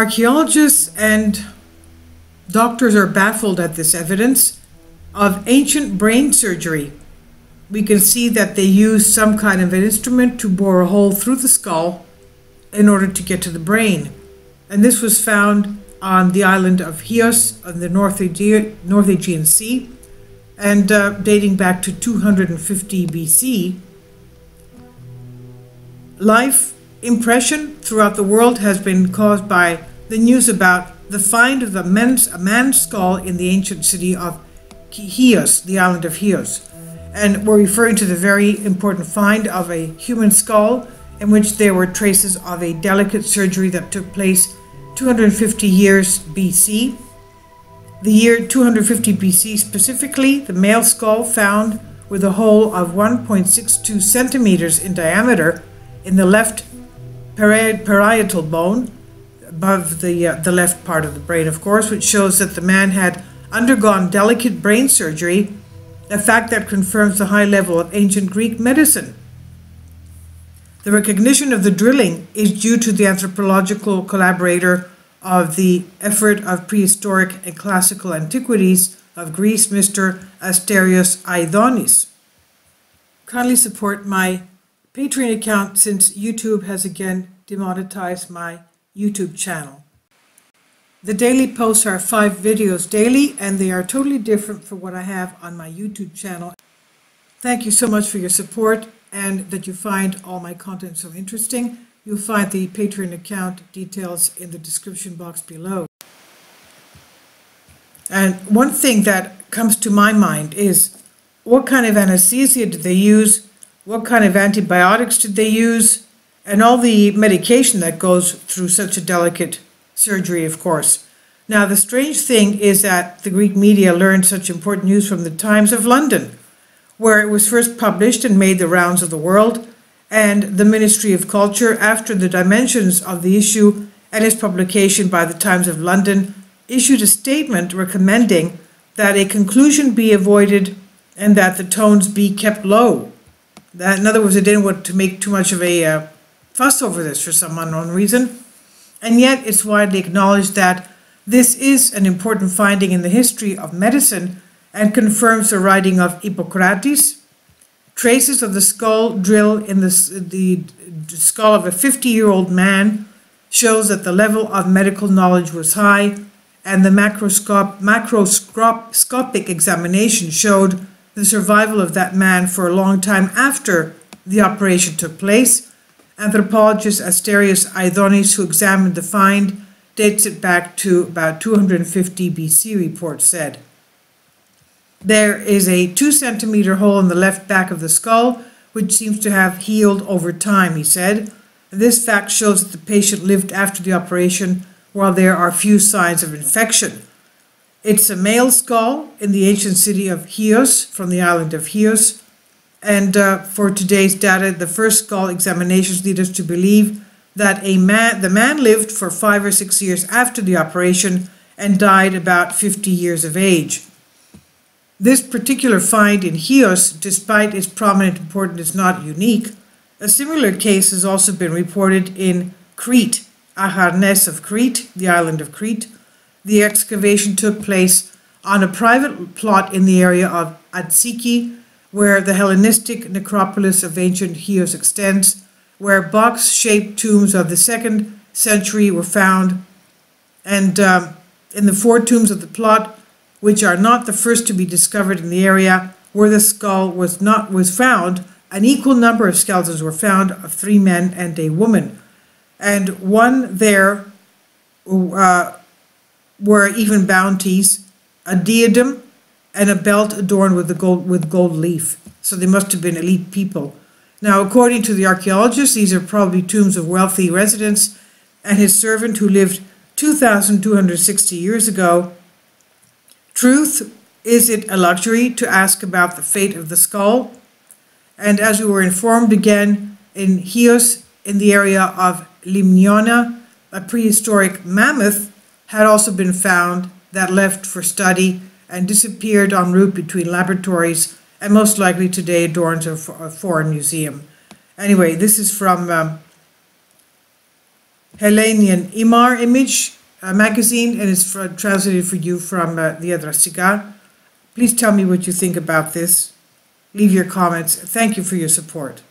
Archaeologists and doctors are baffled at this evidence of ancient brain surgery. We can see that they used some kind of an instrument to bore a hole through the skull in order to get to the brain. And this was found on the island of Chios on the North Aegean Sea, and dating back to 250 BC. Life impression throughout the world has been caused by the news about the find of a man's skull in the ancient city of Chios, the island of Chios. And we're referring to the very important find of a human skull in which there were traces of a delicate surgery that took place 250 years BC. The year 250 BC specifically, the male skull found with a hole of 1.62 centimeters in diameter in the left parietal bone, above the left part of the brain, of course, which shows that the man had undergone delicate brain surgery, a fact that confirms the high level of ancient Greek medicine. The recognition of the drilling is due to the anthropological collaborator of the effort of prehistoric and classical antiquities of Greece, Mr. Asterios Aidonis. Kindly support my Patreon account since YouTube has again demonetized my YouTube channel. The daily posts are 5 videos daily, and they are totally different from what I have on my YouTube channel. Thank you so much for your support and that you find all my content so interesting. You'll find the Patreon account details in the description box below. And one thing that comes to my mind is, what kind of anesthesia did they use? What kind of antibiotics did they use? And all the medication that goes through such a delicate surgery, of course. Now, the strange thing is that the Greek media learned such important news from the Times of London, where it was first published and made the rounds of the world, and the Ministry of Culture, after the dimensions of the issue and its publication by the Times of London, issued a statement recommending that a conclusion be avoided and that the tones be kept low. That, in other words, they didn't want to make too much of a fuss over this for some unknown reason. And yet it's widely acknowledged that this is an important finding in the history of medicine and confirms the writing of Hippocrates. Traces of the skull drill in the skull of a 50-year-old man shows that the level of medical knowledge was high, and the macroscopic examination showed the survival of that man for a long time after the operation took place. Anthropologist Asterios Aidonis, who examined the find, dates it back to about 250 BC, report said. There is a 2-centimeter hole in the left back of the skull, which seems to have healed over time, he said. This fact shows that the patient lived after the operation while there are few signs of infection. It's a male skull in the ancient city of Chios, from the island of Chios. And for today's data, the first skull examinations lead us to believe that the man lived for 5 or 6 years after the operation and died about 50 years of age. This particular find in Chios, despite its prominent importance, is not unique. A similar case has also been reported in Crete, Acharnes of Crete, the island of Crete. The excavation took place on a private plot in the area of Atsiki, where the Hellenistic necropolis of ancient Chios extends, where box-shaped tombs of the 2nd century were found. And in the 4 tombs of the plot, which are not the first to be discovered in the area where the skull was found, an equal number of skeletons were found of 3 men and a woman. And one there were even bounties, a diadem, and a belt adorned with gold leaf. So they must have been elite people. Now, according to the archaeologists, these are probably tombs of wealthy residents and his servant who lived 2,260 years ago. Truth, is it a luxury to ask about the fate of the skull? And as we were informed again, in Chios, in the area of Limniona, a prehistoric mammoth had also been found that left for study and disappeared en route between laboratories and most likely today adorns a foreign museum. Anyway, this is from Hellenian Imar image magazine, and it's translated for you from the Adrastiga. Please tell me what you think about this. Leave your comments. Thank you for your support.